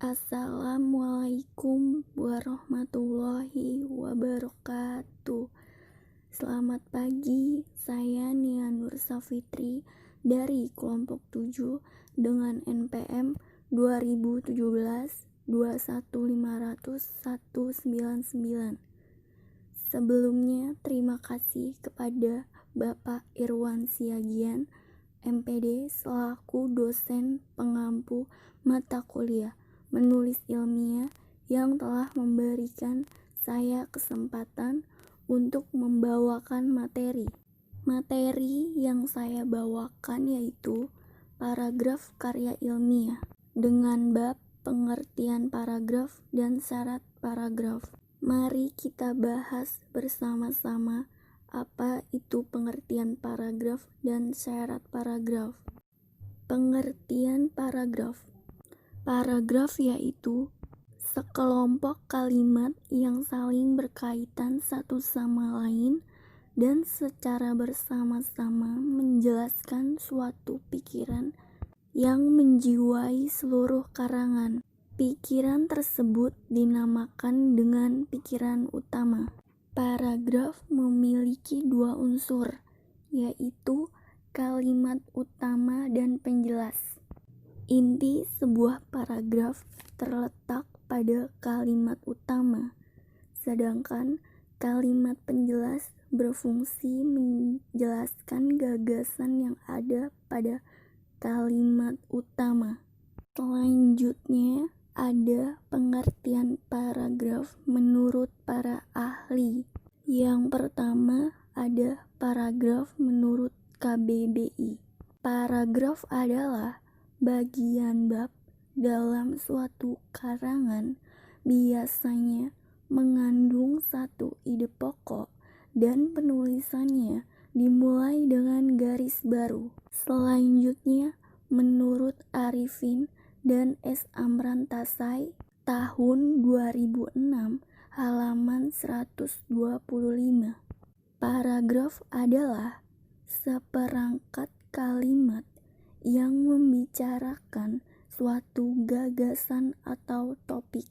Assalamualaikum warahmatullahi wabarakatuh. Selamat pagi, saya Nia Nur Safitri dari kelompok 7 dengan NPM 2017-21500-199. Sebelumnya terima kasih kepada Bapak Irwan Siagian, MPD selaku dosen pengampu mata kuliah menulis ilmiah yang telah memberikan saya kesempatan untuk membawakan materi. Materi yang saya bawakan yaitu paragraf karya ilmiah dengan bab pengertian paragraf dan syarat paragraf. Mari kita bahas bersama-sama apa itu pengertian paragraf dan syarat paragraf. Pengertian paragraf. Paragraf yaitu sekelompok kalimat yang saling berkaitan satu sama lain dan secara bersama-sama menjelaskan suatu pikiran yang menjiwai seluruh karangan. Pikiran tersebut dinamakan dengan pikiran utama. Paragraf memiliki dua unsur, yaitu kalimat utama dan penjelas. Inti sebuah paragraf terletak pada kalimat utama, sedangkan kalimat penjelas berfungsi menjelaskan gagasan yang ada pada kalimat utama. Selanjutnya ada pengertian paragraf menurut para ahli. Yang pertama ada paragraf menurut KBBI. Paragraf adalah bagian bab dalam suatu karangan, biasanya mengandung satu ide pokok dan penulisannya dimulai dengan garis baru. Selanjutnya, menurut Arifin dan S. Amrantasai, tahun 2006, halaman 125. Paragraf adalah seperangkat kalimat yang membicarakan suatu gagasan atau topik.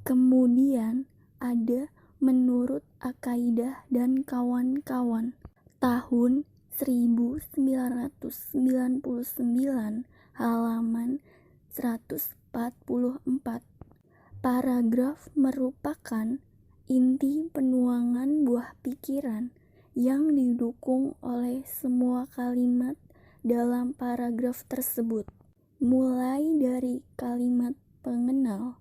Kemudian ada menurut Akaidah dan kawan-kawan, tahun 1999, halaman 144. Paragraf merupakan inti penuangan buah pikiran yang didukung oleh semua kalimat dalam paragraf tersebut, mulai dari kalimat pengenal,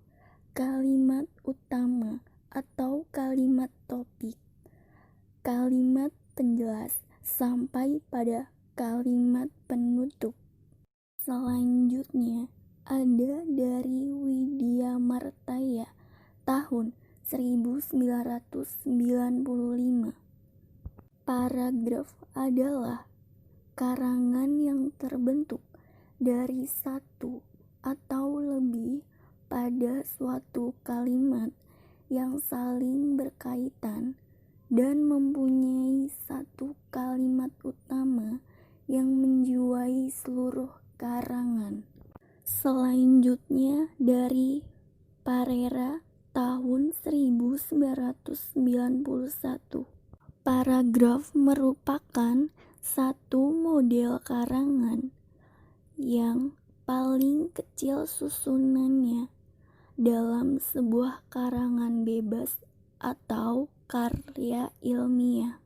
kalimat utama atau kalimat topik, kalimat penjelas, sampai pada kalimat penutup. Selanjutnya ada dari Widya Martaya tahun 1995. Paragraf adalah karangan yang terbentuk dari satu atau lebih pada suatu kalimat yang saling berkaitan dan mempunyai satu kalimat utama yang menjiwai seluruh karangan. Selanjutnya dari Parera tahun 1991. Paragraf merupakan satu model karangan yang paling kecil susunannya dalam sebuah karangan bebas atau karya ilmiah.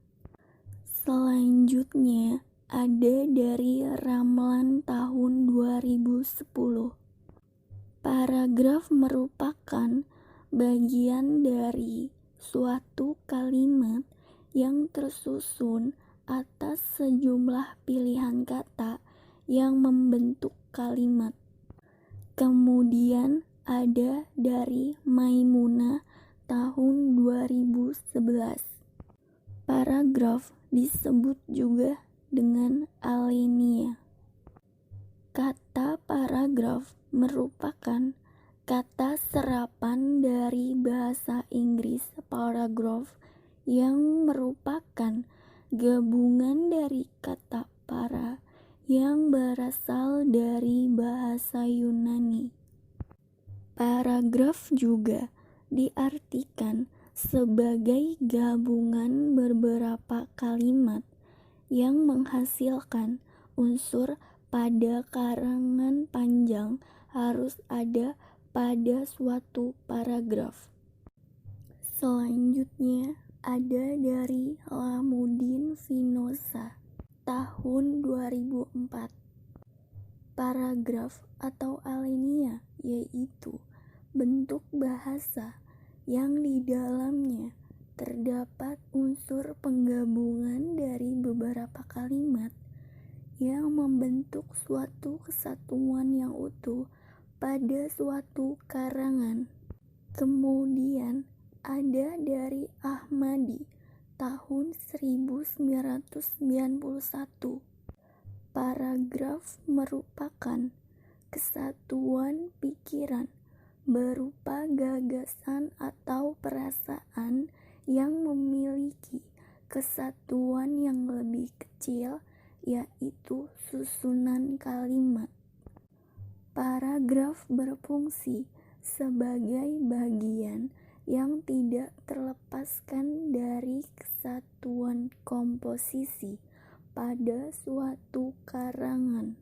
Selanjutnya ada dari Ramlan tahun 2010. Paragraf merupakan bagian dari suatu kalimat yang tersusun atas sejumlah pilihan kata yang membentuk kalimat. Kemudian ada dari Maimunah tahun 2011. Paragraf disebut juga dengan alenia. Kata paragraf merupakan kata serapan dari bahasa Inggris paragraph yang merupakan gabungan dari kata para yang berasal dari bahasa Yunani. Paragraf juga diartikan sebagai gabungan beberapa kalimat yang menghasilkan unsur pada karangan panjang harus ada pada suatu paragraf. Selanjutnya ada dari Lamuddin Finosa tahun 2004. Paragraf atau alinea yaitu bentuk bahasa yang di dalamnya terdapat unsur penggabungan dari beberapa kalimat yang membentuk suatu kesatuan yang utuh pada suatu karangan. Kemudian ada dari Ahmadi tahun 1991. Paragraf merupakan kesatuan pikiran berupa gagasan atau perasaan yang memiliki kesatuan yang lebih kecil, yaitu susunan kalimat. Paragraf berfungsi sebagai bagian yang tidak terlepaskan dari kesatuan komposisi pada suatu karangan.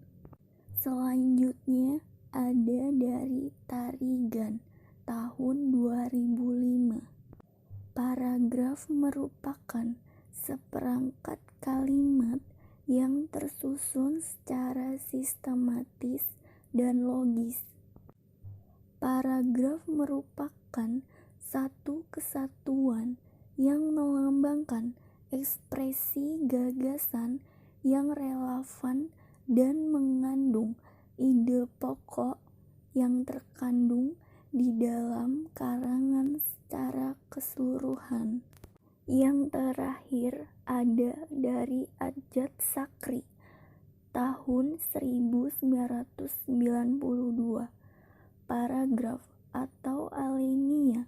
Selanjutnya ada dari Tarigan tahun 2005. Paragraf merupakan seperangkat kalimat yang tersusun secara sistematis dan logis. Paragraf merupakan satu kesatuan yang melambangkan ekspresi gagasan yang relevan dan mengandung ide pokok yang terkandung di dalam karangan secara keseluruhan. Yang terakhir ada dari Ajat Sakri tahun 1992. Paragraf atau alinea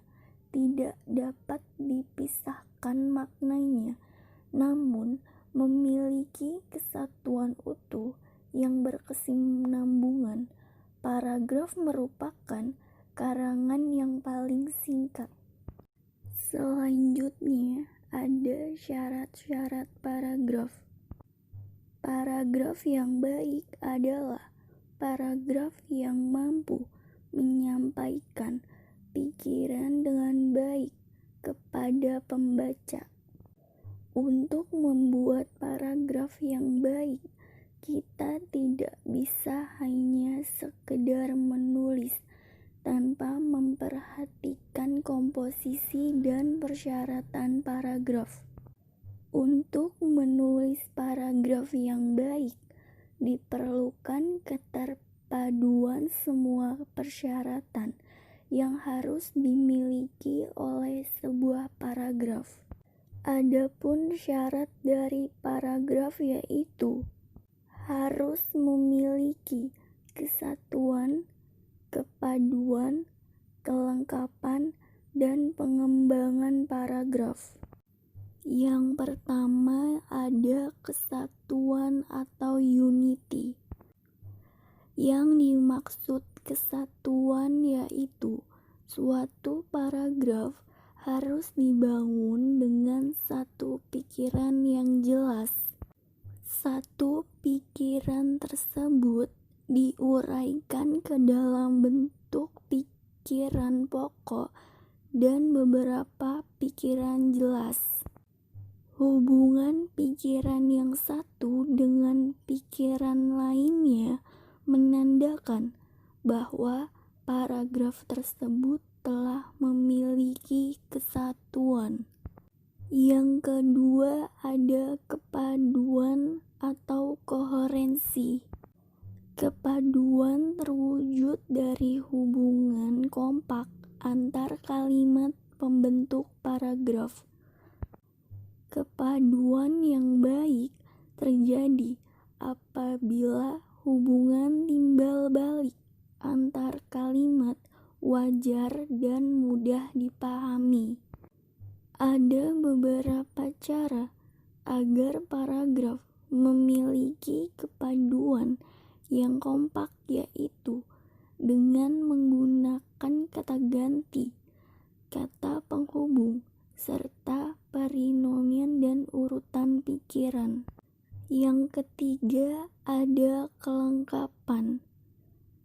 tidak dapat dipisahkan maknanya, namun memiliki kesatuan utuh yang berkesinambungan. Paragraf merupakan karangan yang paling singkat. Selanjutnya ada syarat-syarat paragraf. Paragraf yang baik adalah paragraf yang mampu menyampaikan pikiran dengan baik kepada pembaca. Untuk membuat paragraf yang baik, kita tidak bisa hanya sekedar menulis tanpa memperhatikan komposisi dan persyaratan paragraf. Untuk menulis paragraf yang baik, diperlukan keterpaduan semua persyaratan yang harus dimiliki oleh sebuah paragraf. Adapun syarat dari paragraf yaitu harus memiliki kesatuan, kepaduan, kelengkapan, dan pengembangan paragraf. Yang pertama ada kesatuan atau unity. Yang dimaksud kesatuan yaitu suatu paragraf harus dibangun dengan satu pikiran yang jelas. Satu pikiran tersebut diuraikan ke dalam bentuk pikiran pokok dan beberapa pikiran jelas. Hubungan pikiran yang satu dengan pikiran lainnya menandakan bahwa paragraf tersebut telah memiliki kesatuan. Yang kedua ada kepaduan atau koherensi. Kepaduan terwujud dari hubungan kompak antar kalimat pembentuk paragraf. Kepaduan yang baik terjadi apabila hubungan timbal balik antar kalimat wajar dan mudah dipahami. Ada beberapa cara agar paragraf memiliki kepaduan yang kompak, yaitu dengan menggunakan kata ganti, kata penghubung, serta perinomian dan urutan pikiran. Yang ketiga ada kelengkapan.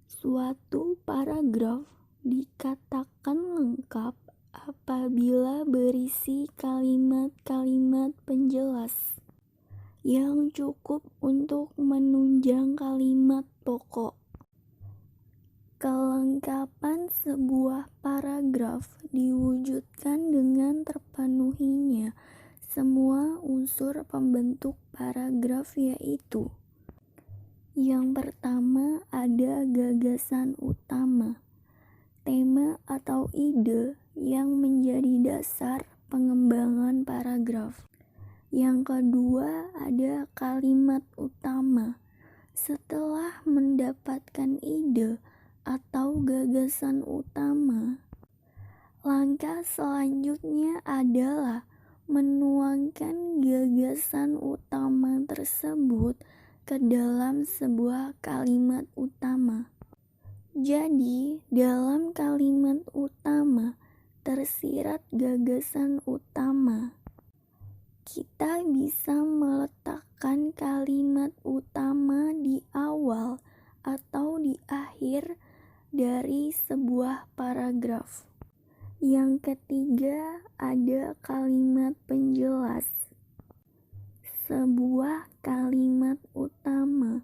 Suatu paragraf dikatakan lengkap apabila berisi kalimat-kalimat penjelas yang cukup untuk menunjang kalimat pokok. Kelengkapan sebuah paragraf diwujudkan dengan terpenuhinya semua unsur pembentuk paragraf, yaitu yang pertama ada gagasan utama, tema atau ide yang menjadi dasar pengembangan paragraf. Yang kedua ada kalimat utama. Setelah mendapatkan ide atau gagasan utama, langkah selanjutnya adalah menuangkan gagasan utama tersebut ke dalam sebuah kalimat utama. Jadi, dalam kalimat utama tersirat gagasan utama. Kita bisa meletakkan kalimat utama di awal atau di akhir dari sebuah paragraf. Yang ketiga ada kalimat penjelas. Sebuah kalimat utama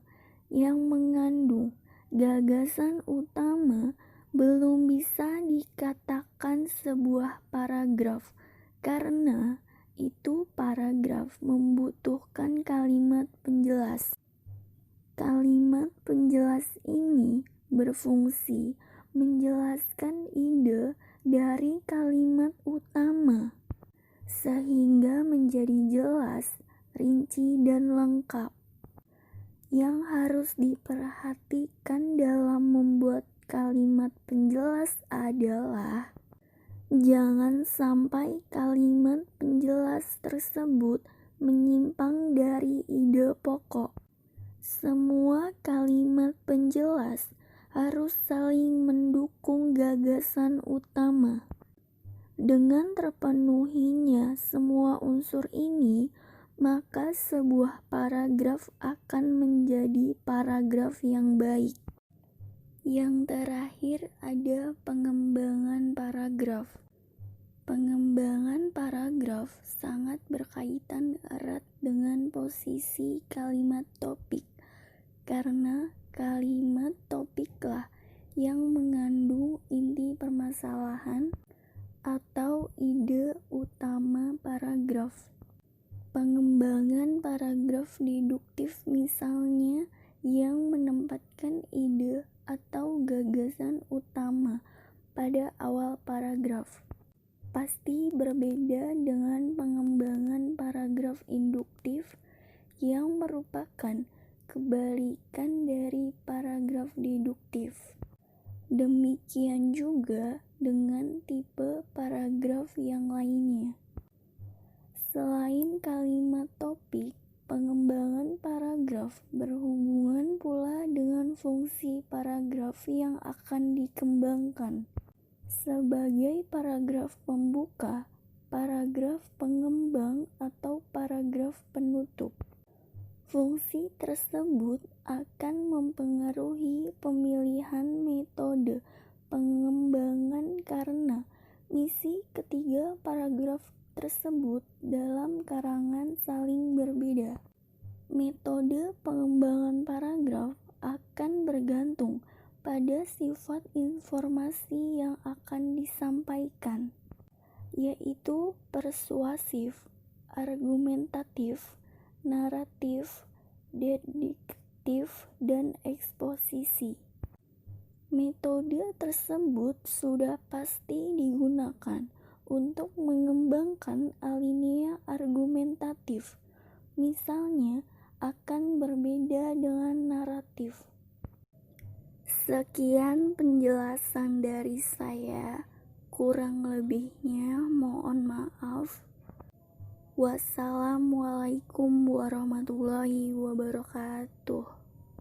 yang mengandung gagasan utama belum bisa dikatakan sebuah paragraf, karena itu paragraf membutuhkan kalimat penjelas. Kalimat penjelas ini berfungsi menjelaskan ide dari kalimat utama, sehingga menjadi jelas, rinci, dan lengkap. Yang harus diperhatikan dalam membuat kalimat penjelas adalah jangan sampai kalimat penjelas tersebut menyimpang dari ide pokok. Semua kalimat penjelas harus saling mendukung gagasan utama. Dengan terpenuhinya semua unsur ini, maka sebuah paragraf akan menjadi paragraf yang baik. Yang terakhir ada pengembangan paragraf. Pengembangan paragraf sangat berkaitan erat dengan posisi kalimat topik, karena kalimat topiklah yang mengandung inti permasalahan atau ide utama paragraf. Pengembangan paragraf deduktif misalnya yang menempatkan ide atau gagasan utama pada awal paragraf. Pasti berbeda dengan pengembangan paragraf induktif yang merupakan kebalikan dari paragraf deduktif. Demikian juga dengan tipe paragraf yang lainnya. Selain kalimat topik, pengembangan paragraf berhubungan pula dengan fungsi paragraf yang akan dikembangkan. Sebagai paragraf pembuka, paragraf pengembang, atau paragraf penutup. Fungsi tersebut akan mempengaruhi pemilihan metode pengembangan karena misi ketiga paragraf tersebut dalam karangan saling berbeda. Metode pengembangan paragraf akan bergantung pada sifat informasi yang akan disampaikan, yaitu persuasif, argumentatif, naratif, deduktif, dan eksposisi. Metode tersebut sudah pasti digunakan untuk mengembangkan alinea argumentatif, misalnya akan berbeda dengan naratif. Sekian penjelasan dari saya, kurang lebihnya mohon maaf. Wassalamualaikum warahmatullahi wabarakatuh.